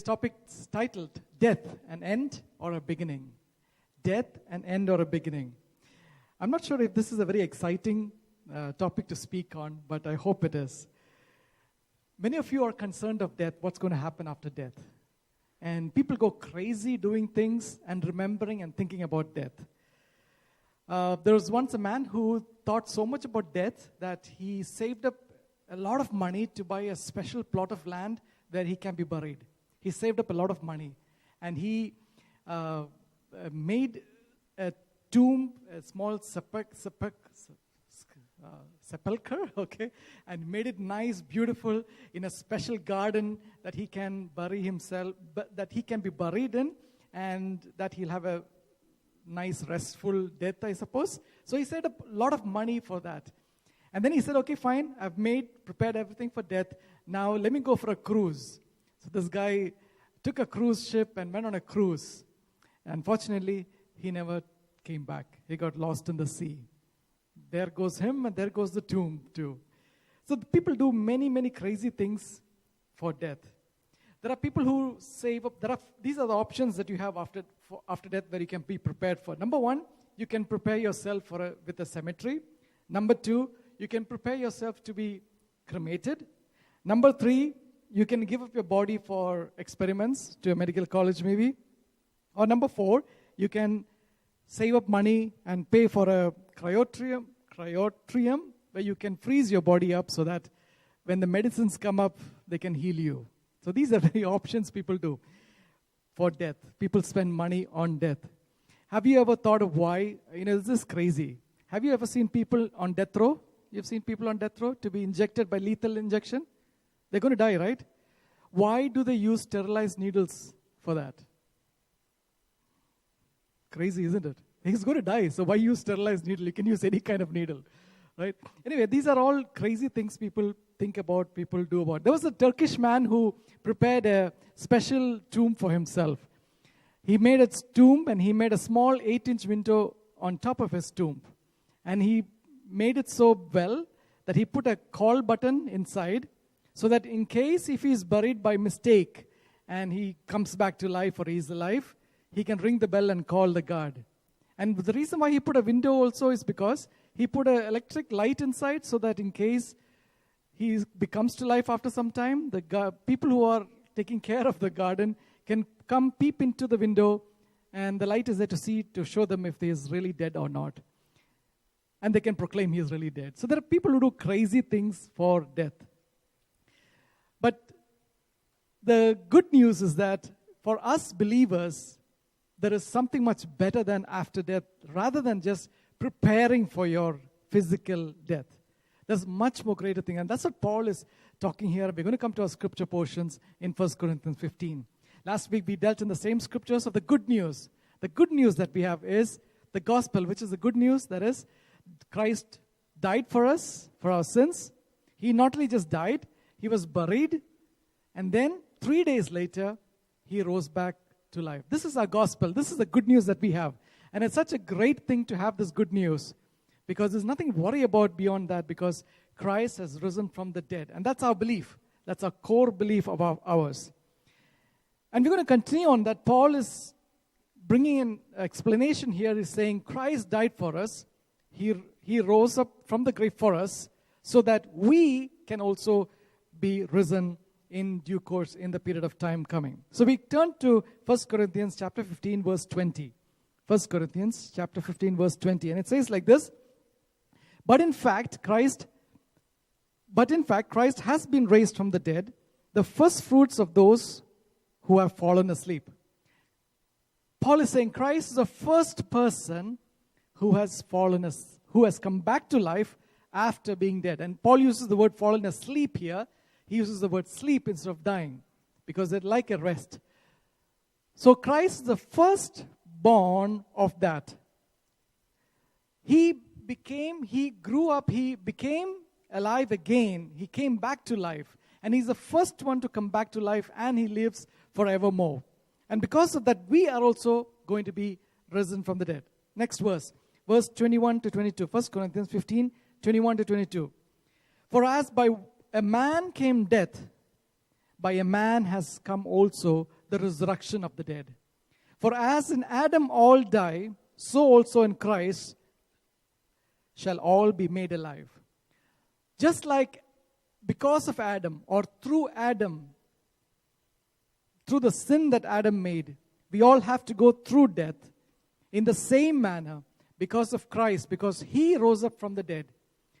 topic's titled Death, an End or a Beginning. Death, an End or a Beginning. I'm not sure if this is a very exciting topic to speak on, but I hope it is. Many of you are concerned of death, what's going to happen after death. And people go crazy doing things and remembering and thinking about death. There was once a man who thought so much about death that he saved up a lot of money to buy a special plot of land where he can be buried. He saved up a lot of money. And he made a tomb, a small sepulcher, okay, and made it nice, beautiful, in a special garden that he can bury himself, that he can be buried in, and that he'll have a nice, restful death, I suppose. So he saved up a lot of money for that. And then he said, okay, fine, I've prepared everything for death. Now let me go for a cruise. So this guy took a cruise ship and went on a cruise. Unfortunately, he never came back. He got lost in the sea. There goes him, and there goes the tomb too. So the people do many, many crazy things for death. There are people who save up. These are the options that you have after death where you can be prepared for. Number one, you can prepare yourself with a cemetery. Number two, you can prepare yourself to be cremated. Number three, you can give up your body for experiments to a medical college maybe. Or number four, you can save up money and pay for a cryotrium where you can freeze your body up so that when the medicines come up, they can heal you. So these are the options people do for death. People spend money on death. Have you ever thought of why? This is crazy. Have you ever seen people on death row? You've seen people on death row to be injected by lethal injection? They're going to die, right? Why do they use sterilized needles for that? Crazy, isn't it? He's going to die, so why use sterilized needle? You can use any kind of needle, right? Anyway, these are all crazy things people think about, people do about. There was a Turkish man who prepared a special tomb for himself. He made a tomb, and he made a small 8-inch window on top of his tomb. And he made it so well that he put a call button inside so that in case if he's buried by mistake and he comes back to life or he's alive, he can ring the bell and call the guard. And the reason why he put a window also is because he put an electric light inside so that in case he becomes to life after some time, the people who are taking care of the garden can come peep into the window, and the light is there to show them if he is really dead or not. And they can proclaim he is really dead. So there are people who do crazy things for death. But the good news is that for us believers, there is something much better than after death, rather than just preparing for your physical death. There's much more greater thing, and that's what Paul is talking here. We're going to come to our scripture portions in 1 Corinthians 15. Last week we dealt in the same scriptures of the good news. The good news that we have is the gospel, which is the good news, that is, Christ died for us, for our sins. He not only just died, he was buried, and then 3 days later, he rose back to life. This is our gospel. This is the good news that we have. And it's such a great thing to have this good news, because there's nothing to worry about beyond that, because Christ has risen from the dead. And that's our belief. That's our core belief of ours. And we're going to continue on that. Paul is bringing an explanation here. He's saying Christ died for us. He rose up from the grave for us so that we can also be risen in due course in the period of time coming. So we turn to 1 Corinthians chapter 15, verse 20. 1 Corinthians chapter 15, verse 20. And it says like this: But in fact, Christ has been raised from the dead, the first fruits of those who have fallen asleep. Paul is saying Christ is the first person who has come back to life after being dead. And Paul uses the word fallen asleep here. He uses the word sleep instead of dying, because it's like a rest. So Christ is the firstborn of that. He grew up, he became alive again. He came back to life. And he's the first one to come back to life, and he lives forevermore. And because of that, we are also going to be risen from the dead. Next verse 21 to 22. 1 Corinthians 15, 21 to 22. For as by a man came death, by a man has come also the resurrection of the dead. For as in Adam all die, so also in Christ shall all be made alive. Just like because of Adam, or through Adam, through the sin that Adam made, we all have to go through death. In the same manner, because of Christ, because He rose up from the dead,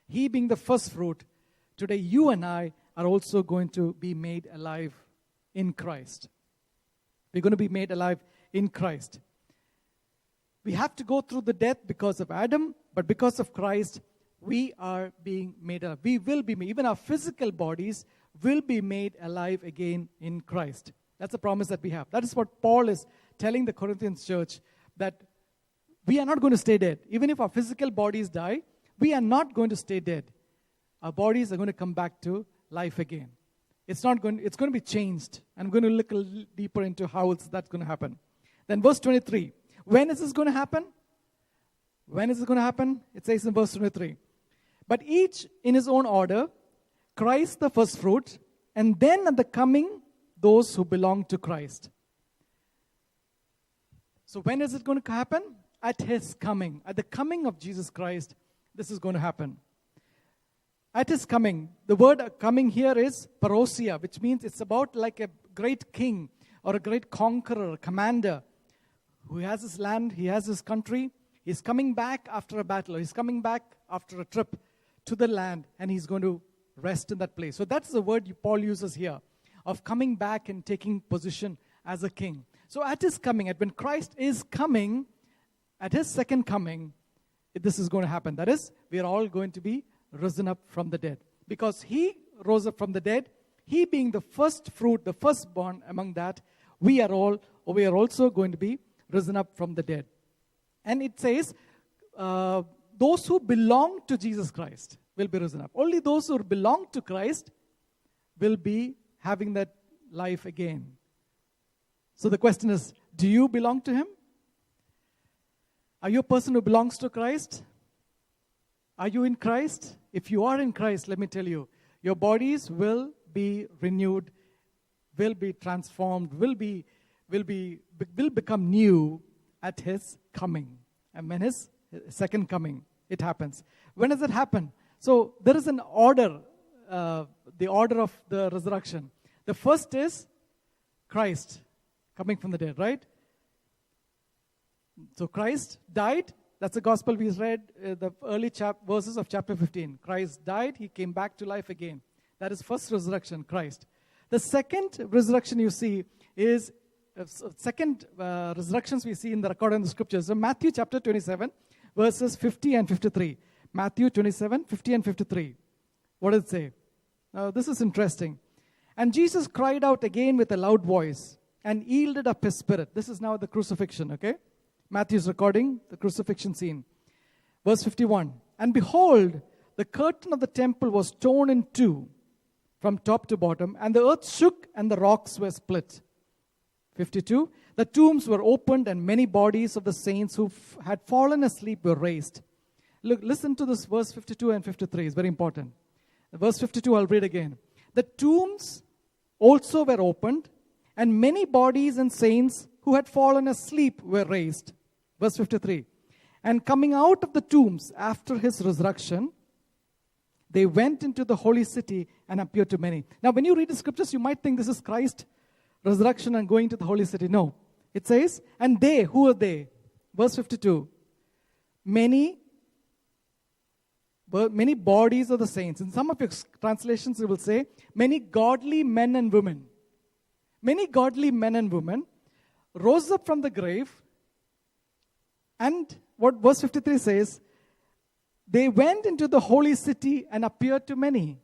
He being the first fruit, today you and I are also going to be made alive in Christ. We're going to be made alive in Christ. We have to go through the death because of Adam, but because of Christ, we are being made alive. We will be made, even our physical bodies will be made alive again in Christ. That's a promise that we have. That is what Paul is telling the Corinthians church, that we are not going to stay dead. Even if our physical bodies die, we are not going to stay dead. Our bodies are going to come back to life again. It's going to be changed. I'm going to look a little deeper into how that's going to happen. Then verse 23. When is this going to happen? When is it going to happen? It says in verse 23. But each in his own order, Christ the first fruit, and then at the coming, those who belong to Christ. So when is it going to happen? At His coming. At the coming of Jesus Christ, this is going to happen. At His coming. The word coming here is parousia, which means it's about like a great king or a great conqueror, a commander who has his land, he has his country. He's coming back after a battle. He's coming back after a trip to the land, and he's going to rest in that place. So that's the word Paul uses here, of coming back and taking position as a king. So at His coming, when Christ is coming, at His second coming, this is going to happen. That is, we are all going to be risen up from the dead. Because He rose up from the dead, He being the first fruit, the firstborn among that, we are also going to be risen up from the dead. And it says, those who belong to Jesus Christ will be risen up. Only those who belong to Christ will be having that life again. So the question is, do you belong to Him? Are you a person who belongs to Christ? Are you in Christ? If you are in Christ, let me tell you, your bodies will be renewed, will be transformed, will become new at His coming. And when His second coming, it happens. When does it happen? So there is an order, the order of the resurrection. The first is Christ coming from the dead, right? So Christ died. That's the gospel we read, the early verses of chapter 15. Christ died. He came back to life again. That is first resurrection, Christ. The second resurrection you see is, resurrections we see in the record in the scriptures. So Matthew chapter 27, verses 50 and 53. Matthew 27, 50 and 53. What does it say? Now this is interesting. And Jesus cried out again with a loud voice and yielded up His spirit. This is now the crucifixion, okay? Matthew's recording the crucifixion scene. Verse 51. And behold, the curtain of the temple was torn in two from top to bottom, and the earth shook and the rocks were split. 52. The tombs were opened, and many bodies of the saints who had fallen asleep were raised. Look, listen to this verse 52 and 53. It's very important. Verse 52, I'll read again. The tombs also were opened, and many bodies and saints who had fallen asleep were raised. Verse 53. And coming out of the tombs after His resurrection, they went into the holy city and appeared to many. Now, when you read the scriptures, you might think this is Christ's resurrection and going to the holy city. No. It says, and they, who are they? Verse 52. Many bodies of the saints. In some of your translations, it will say, many godly men and women. Many godly men and women rose up from the grave, and what verse 53 says, they went into the holy city and appeared to many.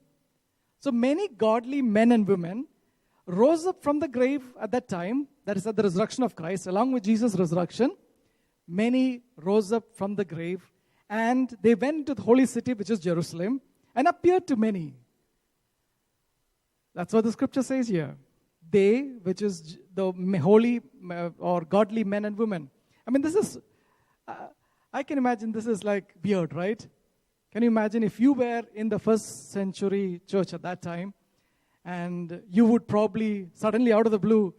So many godly men and women rose up from the grave at that time, that is at the resurrection of Christ, along with Jesus' resurrection. Many rose up from the grave, and they went to the holy city, which is Jerusalem, and appeared to many. That's what the scripture says here. They, which is the holy or godly men and women. I mean, this is, I can imagine this is like weird, right? Can you imagine if you were in the first century church at that time, And you would probably, suddenly out of the blue,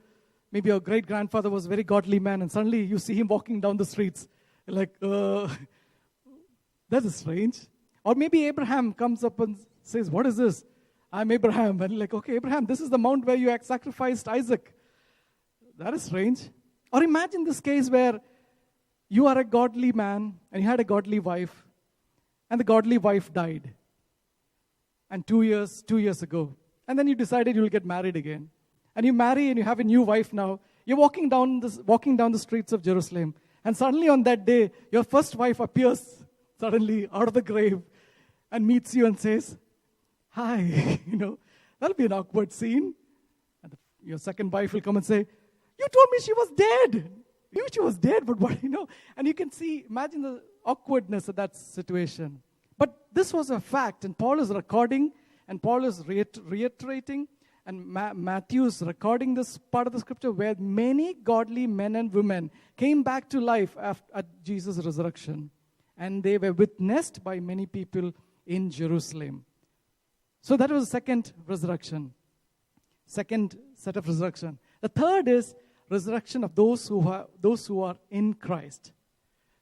maybe your great-grandfather was a very godly man, and suddenly you see him walking down the streets. You're like, that is strange. Or maybe Abraham comes up and says, what is this? I'm Abraham. And like, okay, Abraham, this is the mount where you sacrificed Isaac. That is strange. Or imagine this case where you are a godly man and you had a godly wife, and the godly wife died. And 2 years ago. And then you decided you'll get married again. And you marry and you have a new wife now. You're walking down the streets of Jerusalem. And suddenly on that day, your first wife appears suddenly out of the grave and meets you and says, hi. That'll be an awkward scene. And your second wife will come and say, you told me she was dead. You knew she was dead, but what, And you can imagine the awkwardness of that situation. But this was a fact, and Paul is recording, and Paul is reiterating, and Matthew is recording this part of the scripture where many godly men and women came back to life at Jesus' resurrection. And they were witnessed by many people in Jerusalem. So that was the second resurrection. Second set of resurrection. The third is resurrection of those who are in Christ,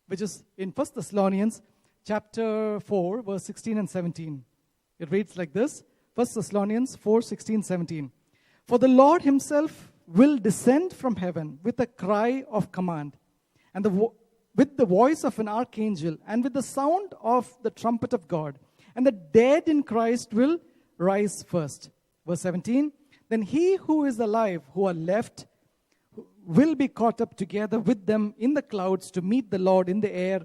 which is in 1 Thessalonians chapter 4, verse 16 and 17. It reads like this, 1 Thessalonians 4, 16, 17. For the Lord himself will descend from heaven with a cry of command, and with the voice of an archangel, and with the sound of the trumpet of God. And the dead in Christ will rise first. Verse 17. Then he who is alive, who are left, will be caught up together with them in the clouds to meet the Lord in the air.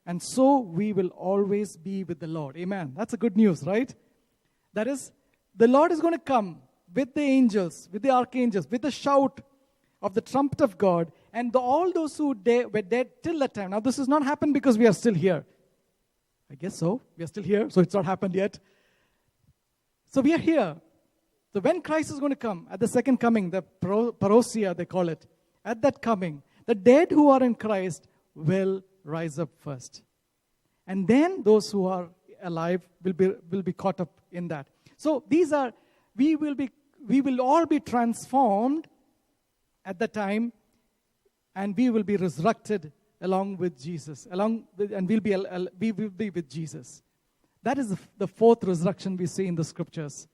And so we will always be with the Lord. Amen. That's a good news, right? That is, the Lord is going to come with the angels, with the archangels, with the shout of the trumpet of God. And all those who were dead till that time. Now, this has not happened because we are still here. I guess so. We are still here, so it's not happened yet. So we are here. So when Christ is going to come, at the second coming, the parousia they call it, at that coming, the dead who are in Christ will rise up first. And then those who are alive will be caught up in that. So we will all be transformed at that time, and we will be resurrected along with Jesus, and we will be with Jesus. That is the fourth resurrection we see in the scriptures,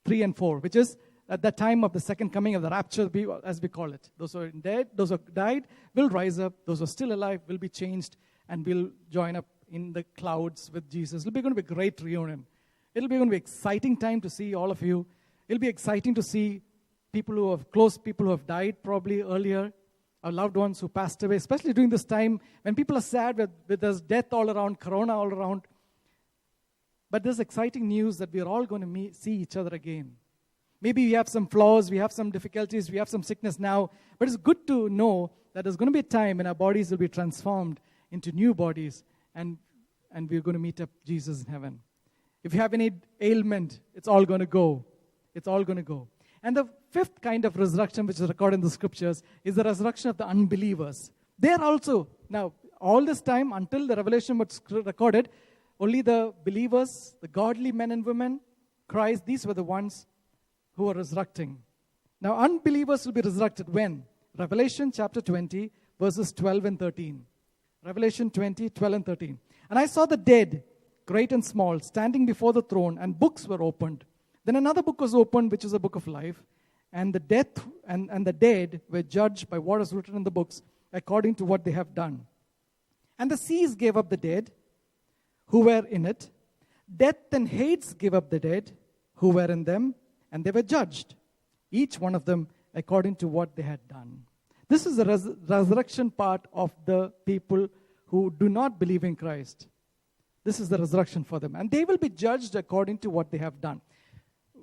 3 and 4, which is at the time of the second coming of the rapture, as we call it. Those who are dead, those who died will rise up. Those who are still alive will be changed and will join up in the clouds with Jesus. It'll be going to be a great reunion. It'll be going to be an exciting time to see all of you. It'll be exciting to see close people who have died probably earlier, our loved ones who passed away, especially during this time when people are sad with there's death all around, corona all around. But there's exciting news that we are all going to see each other again. Maybe we have some flaws, we have some difficulties, we have some sickness now, but it's good to know that there's going to be a time when our bodies will be transformed into new bodies, and we're going to meet up Jesus in heaven. If you have any ailment, it's all going to go. It's all going to go. And the fifth kind of resurrection, which is recorded in the scriptures, is the resurrection of the unbelievers. They are also, now, all this time, until the revelation was recorded, only the believers, the godly men and women, Christ, these were the ones who are resurrecting. Now, unbelievers will be resurrected when? Revelation chapter 20, verses 12 and 13. Revelation 20, 12 and 13. And I saw the dead, great and small, standing before the throne, and books were opened. Then another book was opened, which is the book of life. And the dead were judged by what is written in the books, according to what they have done. And the seas gave up the dead who were in it. Death and Hades gave up the dead who were in them, and they were judged, each one of them according to what they had done. This is the resurrection part of the people who do not believe in Christ. This is the resurrection for them. And they will be judged according to what they have done.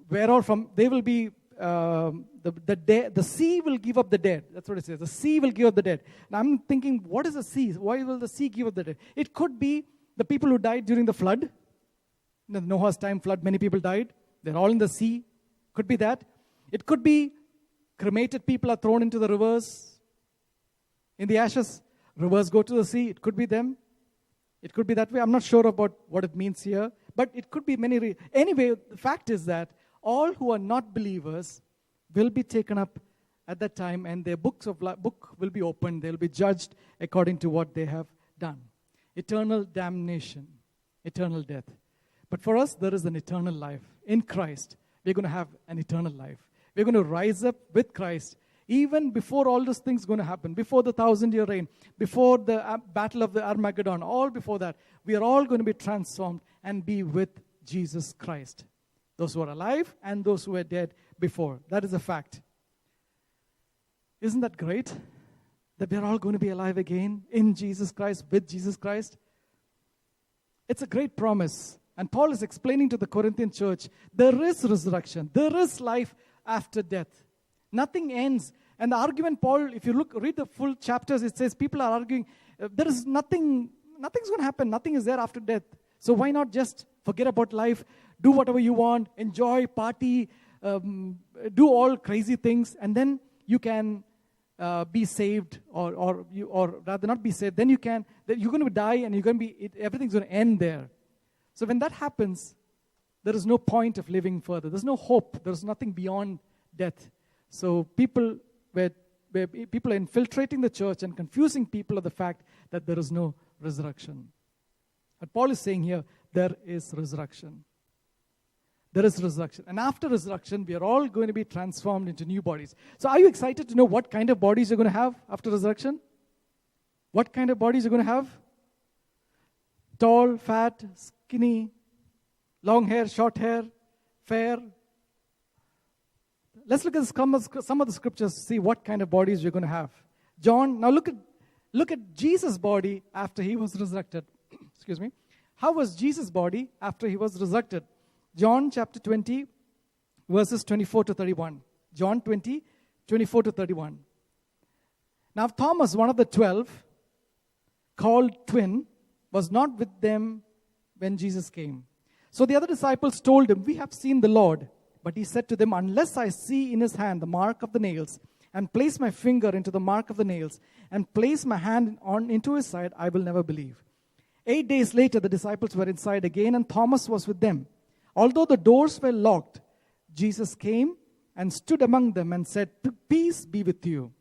They will be, the sea will give up the dead. That's what it says. The sea will give up the dead. Now I'm thinking, what is the sea? Why will the sea give up the dead? It could be the people who died during the flood. In the Noah's time flood, many people died. They're all in the sea. Could be that. It could be cremated people are thrown into the rivers. In the ashes, rivers go to the sea. It could be them. It could be that way. I'm not sure about what it means here. But it could be many. Anyway, the fact is that all who are not believers will be taken up at that time, and their book will be opened. They'll be judged according to what they have done. Eternal damnation, eternal death. But for us, there is an eternal life. In Christ, we're going to have an eternal life. We're going to rise up with Christ even before all those things are going to happen, before the 1,000-year reign, before the battle of the Armageddon, all before that. We are all going to be transformed and be with Jesus Christ. Those who are alive and those who were dead before. That is a fact. Isn't that great? That we're all going to be alive again in Jesus Christ, with Jesus Christ. It's a great promise. And Paul is explaining to the Corinthian church, there is resurrection. There is life after death. Nothing ends. And the argument, Paul, if you read the full chapters, it says people are arguing, there is nothing's going to happen. Nothing is there after death. So why not just forget about life, do whatever you want, enjoy, party, do all crazy things, and then you can be saved, or rather not be saved. Then you're going to die, and everything's going to end there. So when that happens, there is no point of living further. There's no hope. There's nothing beyond death. So people are infiltrating the church and confusing people of the fact that there is no resurrection. But Paul is saying here, there is resurrection. There is resurrection. And after resurrection, we are all going to be transformed into new bodies. So are you excited to know what kind of bodies you're going to have after resurrection? What kind of bodies you're going to have? Tall, fat, skinny, long hair, short hair, fair. Let's look at some of the scriptures to see what kind of bodies we're going to have. John, now look at Jesus' body after he was resurrected. Excuse me. How was Jesus' body after he was resurrected? John chapter 20, verses 24 to 31. John 20, 24 to 31. Now Thomas, one of the 12, called twin, was not with them when Jesus came. So the other disciples told him, "We have seen the Lord." But he said to them, "Unless I see in his hand the mark of the nails, and place my finger into the mark of the nails, and place my hand into his side, I will never believe." 8 days later, the disciples were inside again, and Thomas was with them. Although the doors were locked, Jesus came and stood among them and said, "Peace be with you."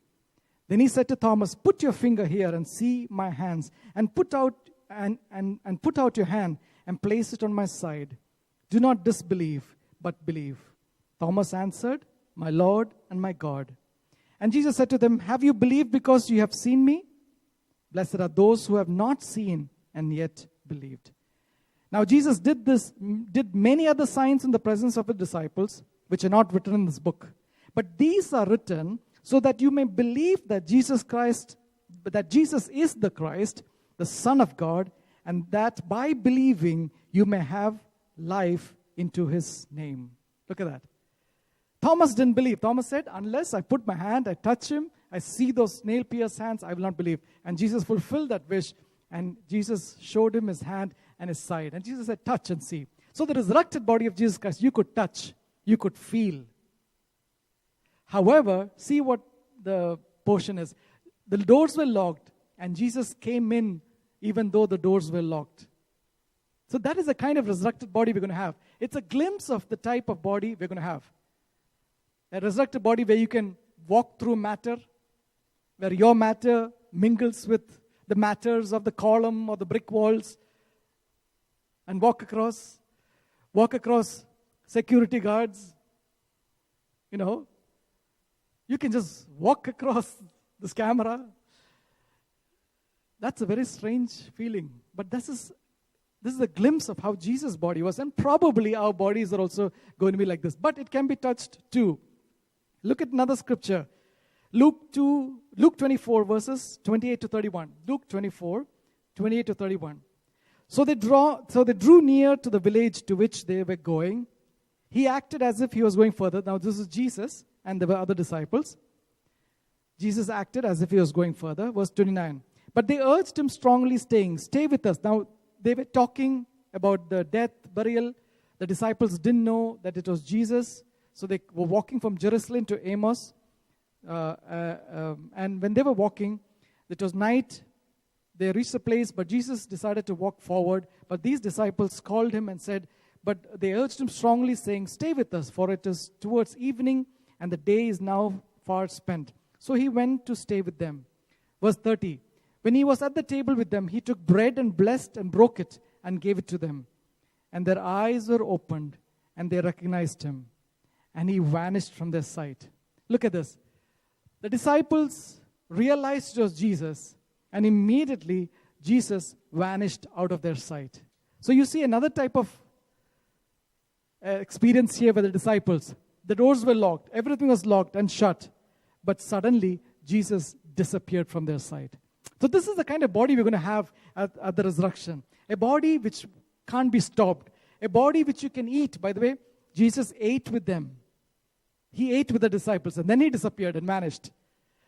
Then he said to Thomas, "Put your finger here and see my hands, and put out your hand and place it on my side. Do not disbelieve, but believe." Thomas answered, "My Lord and my God." And Jesus said to them, "Have you believed because you have seen me? Blessed are those who have not seen and yet believed." Now Jesus did many other signs in the presence of the disciples, which are not written in this book. But these are written so that you may believe that Jesus is the Christ, the Son of God, and that by believing you may have life into his name. Look at that. Thomas didn't believe. Thomas said, "Unless I put my hand, I touch him, I see those nail-pierced hands, I will not believe." And Jesus fulfilled that wish, and Jesus showed him his hand and his side. And Jesus said, "Touch and see." So the resurrected body of Jesus Christ, you could touch, you could feel. However, see what the portion is. The doors were locked, and Jesus came in even though the doors were locked. So that is the kind of resurrected body we're going to have. It's a glimpse of the type of body we're going to have. A resurrected body where you can walk through matter, where your matter mingles with the matters of the column or the brick walls, and walk across security guards. You can just walk across this camera. That's a very strange feeling. But this is a glimpse of how Jesus' body was. And probably our bodies are also going to be like this. But it can be touched too. Look at another scripture. Luke 24, verses 28 to 31. Luke 24, 28 to 31. So they drew near to the village to which they were going. He acted as if he was going further. Now this is Jesus, and there were other disciples. Jesus acted as if he was going further. Verse 29. But they urged him strongly, saying, "Stay with us." Now they were talking about the death, burial. The disciples didn't know that it was Jesus. So they were walking from Jerusalem to Emmaus. And when they were walking, it was night. They reached the place, but Jesus decided to walk forward. But these disciples called him and said, But they urged him strongly, saying, "Stay with us, for it is towards evening, and the day is now far spent." So he went to stay with them. Verse 30. When he was at the table with them, he took bread and blessed and broke it and gave it to them. And their eyes were opened, and they recognized him. And he vanished from their sight. Look at this. The disciples realized it was Jesus, and immediately Jesus vanished out of their sight. So you see another type of experience here with the disciples. The doors were locked. Everything was locked and shut. But suddenly, Jesus disappeared from their sight. So this is the kind of body we're going to have at the resurrection. A body which can't be stopped. A body which you can eat. By the way, Jesus ate with them. He ate with the disciples, and then he disappeared and vanished.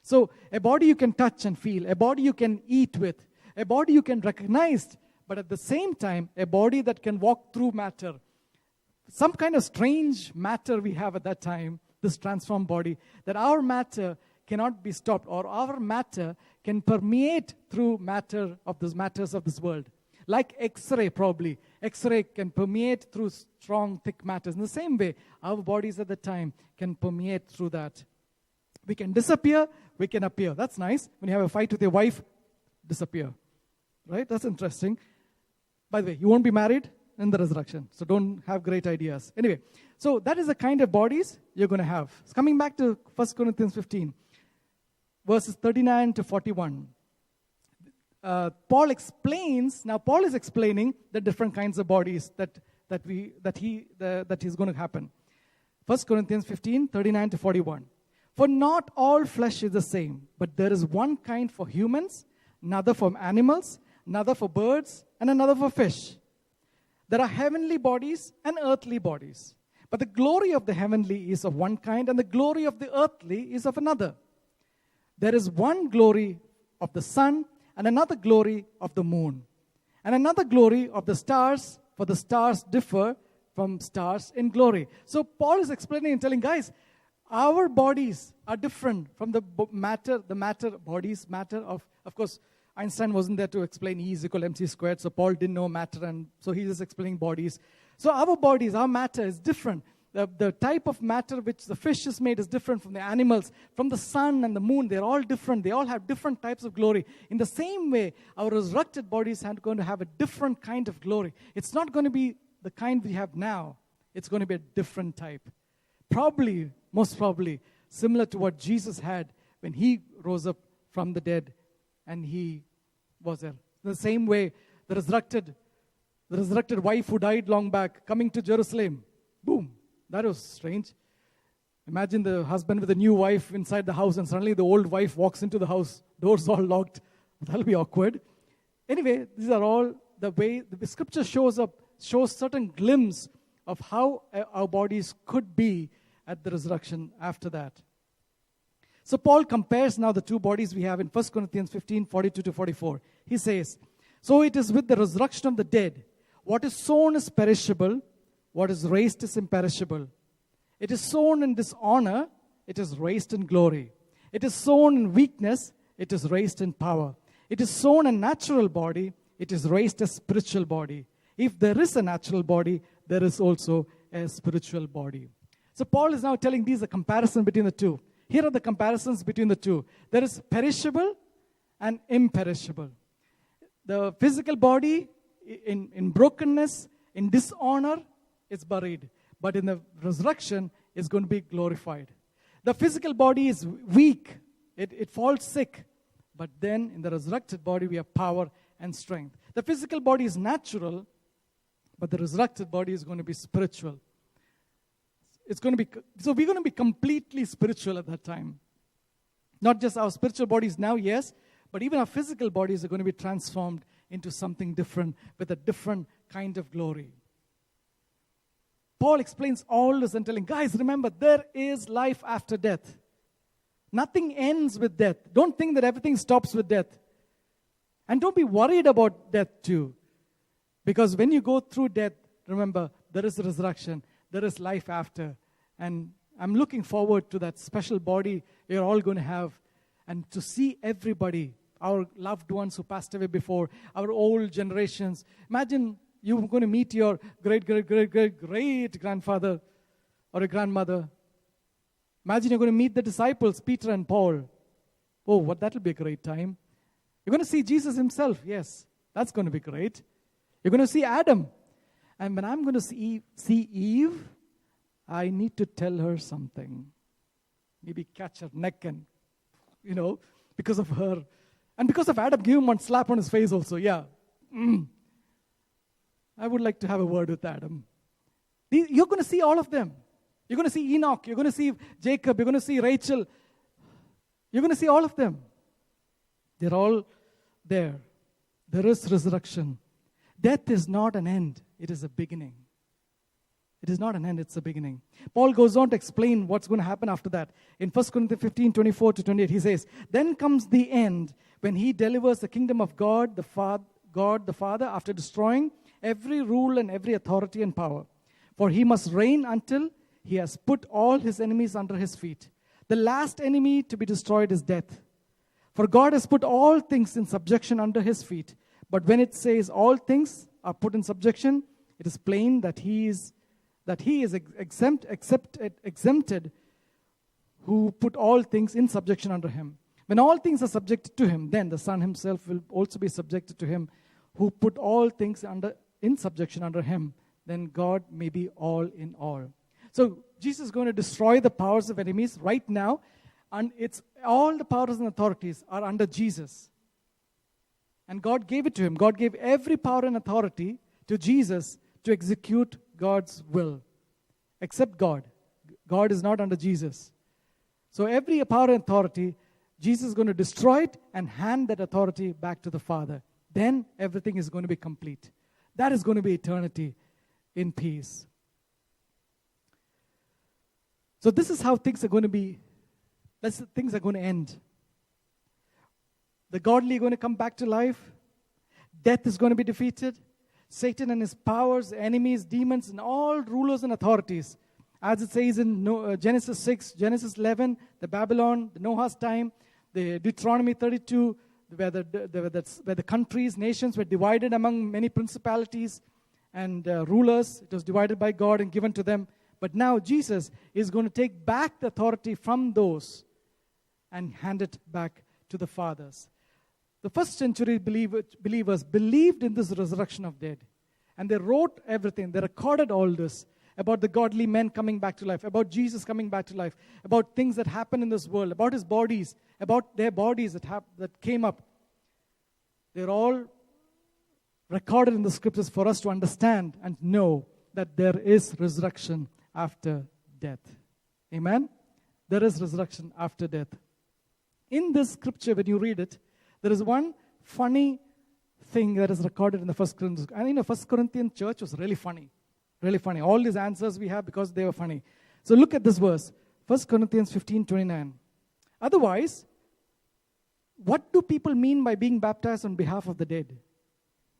So a body you can touch and feel. A body you can eat with. A body you can recognize. But at the same time, a body that can walk through matter. Some kind of strange matter we have at that time, this transformed body, that our matter cannot be stopped, or our matter can permeate through matter of these matters of this world. Like X-ray probably. X-ray can permeate through strong, thick matters. In the same way, our bodies at the time can permeate through that. We can disappear, we can appear. That's nice. When you have a fight with your wife, disappear. Right? That's interesting. By the way, you won't be married in the resurrection. So don't have great ideas. Anyway, so that is the kind of bodies you're going to have. So coming back to 1 Corinthians 15, verses 39 to 41. Paul is explaining the different kinds of bodies that is going to happen. 1 Corinthians 15, 39 to 41. For not all flesh is the same, but there is one kind for humans, another for animals, another for birds, and another for fish. There are heavenly bodies and earthly bodies. But the glory of the heavenly is of one kind, and the glory of the earthly is of another. There is one glory of the sun, and another glory of the moon, and another glory of the stars, for the stars differ from stars in glory. So Paul is explaining and telling, guys, our bodies are different from the matter bodies of course, Einstein wasn't there to explain E is equal to mc squared, so Paul didn't know matter, and so he's just explaining bodies. So our bodies, our matter is different. The type of matter which the fish is made is different from the animals, from the sun and the moon. They're all different. They all have different types of glory. In the same way, our resurrected bodies are going to have a different kind of glory. It's not going to be the kind we have now. It's going to be a different type. Most probably, similar to what Jesus had when he rose up from the dead and he was there. In the same way, the resurrected wife who died long back, coming to Jerusalem. Boom. That was strange. Imagine the husband with a new wife inside the house, and suddenly the old wife walks into the house, doors all locked. That'll be awkward. Anyway, these are all the way the scripture shows certain glimpse of how our bodies could be at the resurrection after that. So Paul compares now the two bodies we have in 1 Corinthians 15, 42 to 44. He says, so it is with the resurrection of the dead. What is sown is perishable. What is raised is imperishable. It is sown in dishonor. It is raised in glory. It is sown in weakness. It is raised in power. It is sown a natural body. It is raised a spiritual body. If there is a natural body, there is also a spiritual body. So Paul is now telling these a comparison between the two. Here are the comparisons between the two. There is perishable and imperishable. The physical body in brokenness, in dishonor, is buried. But in the resurrection, it's going to be glorified. The physical body is weak. It falls sick. But then in the resurrected body, we have power and strength. The physical body is natural, but the resurrected body is going to be spiritual. So we're going to be completely spiritual at that time. Not just our spiritual bodies now, yes, but even our physical bodies are going to be transformed into something different with a different kind of glory. Paul explains all this and telling, guys, remember, there is life after death. Nothing ends with death. Don't think that everything stops with death. And don't be worried about death too. Because when you go through death, remember, there is resurrection. There is life after. And I'm looking forward to that special body we're all going to have. And to see everybody, our loved ones who passed away before, our old generations. Imagine You're going to meet your great grandfather or a grandmother. Imagine you're going to meet the disciples, Peter and Paul. Oh, that'll be a great time. You're going to see Jesus himself. Yes, that's going to be great. You're going to see Adam. And when I'm going to see Eve, I need to tell her something. Maybe catch her neck and, because of her. And because of Adam, give him one slap on his face also. Yeah. I would like to have a word with Adam. You're going to see all of them. You're going to see Enoch. You're going to see Jacob. You're going to see Rachel. You're going to see all of them. They're all there. There is resurrection. Death is not an end. It is a beginning. It is not an end, it's a beginning. Paul goes on to explain what's going to happen after that. In 1 Corinthians 15, 24 to 28, he says, "Then comes the end, when he delivers the kingdom of God the Father, after destroying every rule and every authority and power. For he must reign until he has put all his enemies under his feet. The last enemy to be destroyed is death. For God has put all things in subjection under his feet. But when it says all things are put in subjection, it is plain that he is exempted who put all things in subjection under him. When all things are subjected to him, then the Son himself will also be subjected to him who put all things in subjection under him. Then God may be all in all." So Jesus is going to destroy the powers of enemies right now, and it's all the powers and authorities are under Jesus. And God gave it to him. God gave every power and authority to Jesus to execute God's will. Except God. God is not under Jesus. So every power and authority, Jesus is going to destroy it and hand that authority back to the Father. Then everything is going to be complete. That is going to be eternity in peace. So this is how things are going to be. Things are going to end. The godly are going to come back to life. Death is going to be defeated. Satan and his powers, enemies, demons, and all rulers and authorities. As it says in Genesis 6, Genesis 11, the Babylon, the Noah's time, the Deuteronomy 32, where the countries, nations were divided among many principalities and rulers. It was divided by God and given to them. But now Jesus is going to take back the authority from those and hand it back to the fathers. The first century believers believed in this resurrection of dead. And they wrote everything. They recorded all this about the godly men coming back to life, about Jesus coming back to life, about things that happen in this world, about his bodies, about their bodies that came up. They're all recorded in the scriptures for us to understand and know that there is resurrection after death. Amen? There is resurrection after death. In this scripture, when you read it, there is one funny thing that is recorded in the 1 Corinthians. And the 1 Corinthian church was really funny. Really funny. All these answers we have because they were funny. So look at this verse. 1 Corinthians 15:29. "Otherwise, what do people mean by being baptized on behalf of the dead?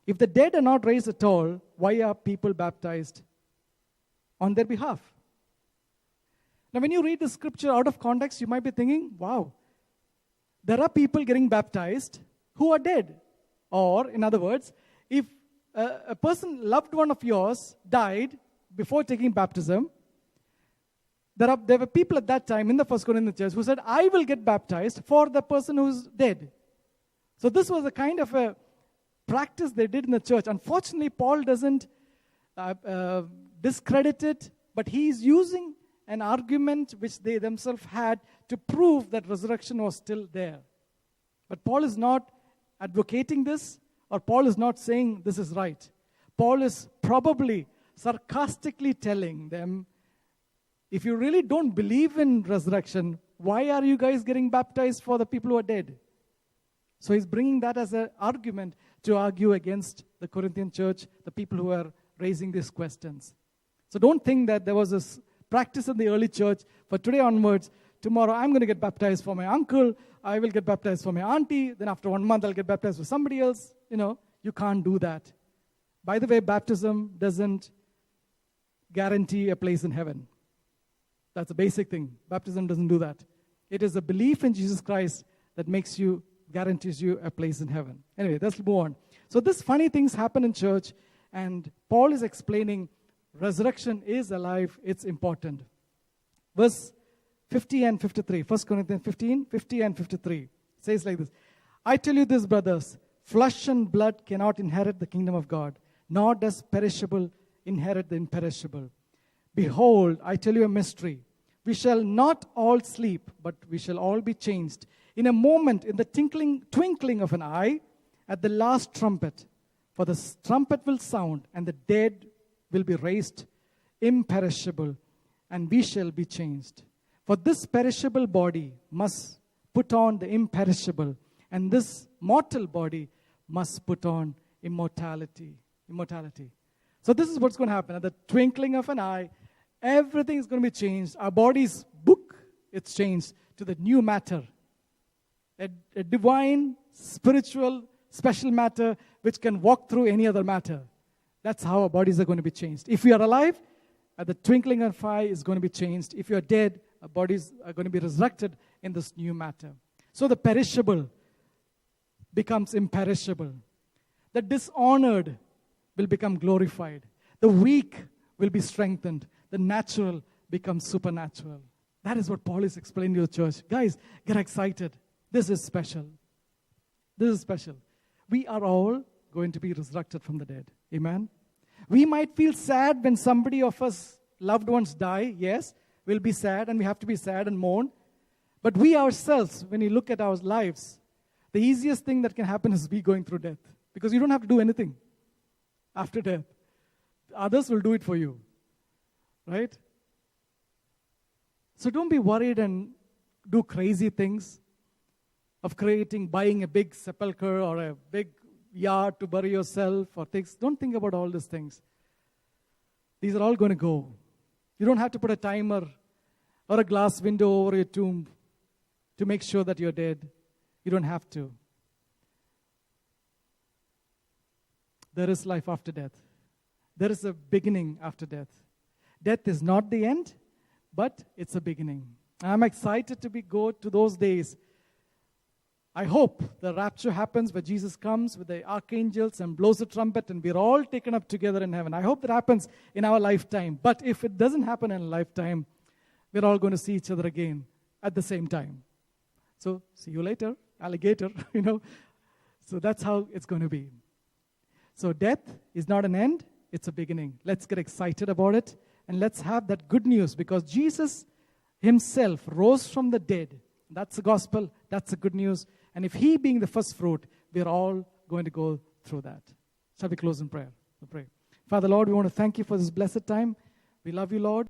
If the dead are not raised at all, why are people baptized on their behalf?" Now when you read the scripture out of context, you might be thinking, wow, there are people getting baptized who are dead. Or, in other words, if a loved one of yours died before taking baptism, there were people at that time in the 1 Corinthian church who said, "I will get baptized for the person who's dead." So this was a kind of a practice they did in the church. Unfortunately, Paul doesn't discredit it, but he's using an argument which they themselves had to prove that resurrection was still there. But Paul is not advocating this, or Paul is not saying this is right. Paul is probably sarcastically telling them, if you really don't believe in resurrection, why are you guys getting baptized for the people who are dead? So he's bringing that as an argument to argue against the Corinthian church, the people who are raising these questions. So don't think that there was this practice in the early church, for today onwards, tomorrow I'm going to get baptized for my uncle, I will get baptized for my auntie, then after 1 month I'll get baptized for somebody else. You can't do that. By the way, baptism doesn't guarantee a place in heaven. That's a basic thing. Baptism doesn't do that. It is a belief in Jesus Christ that guarantees you a place in heaven. Anyway, let's move on. So these funny things happen in church, And Paul is explaining resurrection is alive, it's important. Verse 50 and 53, 1 Corinthians 15, 50 and 53 says like this. I tell you this, brothers, flesh and blood cannot inherit the kingdom of God, nor does perishable inherit the imperishable. Behold, I tell you a mystery. We shall not all sleep, but we shall all be changed. In a moment, in the twinkling of an eye, at the last trumpet. For the trumpet will sound, and the dead will be raised imperishable, and we shall be changed. For this perishable body must put on the imperishable, and this mortal body must put on immortality. So this is what's going to happen. At the twinkling of an eye, everything is going to be changed. Our body's it's changed to the new matter. A divine, spiritual, special matter which can walk through any other matter. That's how our bodies are going to be changed. If we are alive, at the twinkling of an eye is going to be changed. If you are dead, our bodies are going to be resurrected in this new matter. So the perishable becomes imperishable. The dishonored will become glorified. The weak will be strengthened. The natural becomes supernatural. That is what Paul is explaining to the church. Guys, get excited. This is special. This is special. We are all going to be resurrected from the dead. Amen? We might feel sad when somebody of us loved ones die. Yes, we'll be sad, and we have to be sad and mourn. But we ourselves, when you look at our lives, the easiest thing that can happen is we going through death. Because you don't have to do anything after death. Others will do it for you. Right? So don't be worried and do crazy things of buying a big sepulcher or a big yard to bury yourself or things. Don't think about all these things. These are all going to go. You don't have to put a timer or a glass window over your tomb to make sure that you're dead. You don't have to. There is life after death. There is a beginning after death. Death is not the end, but it's a beginning. I'm excited to go to those days. I hope the rapture happens where Jesus comes with the archangels and blows a trumpet and we're all taken up together in heaven. I hope that happens in our lifetime. But if it doesn't happen in a lifetime, we're all going to see each other again at the same time. So, see you later, alligator, So that's how it's going to be. So death is not an end, it's a beginning. Let's get excited about it and let's have that good news because Jesus himself rose from the dead. That's the gospel, that's the good news. And if he being the first fruit, we're all going to go through that. Shall we close in prayer? We'll pray. Father, Lord, we want to thank you for this blessed time. We love you, Lord.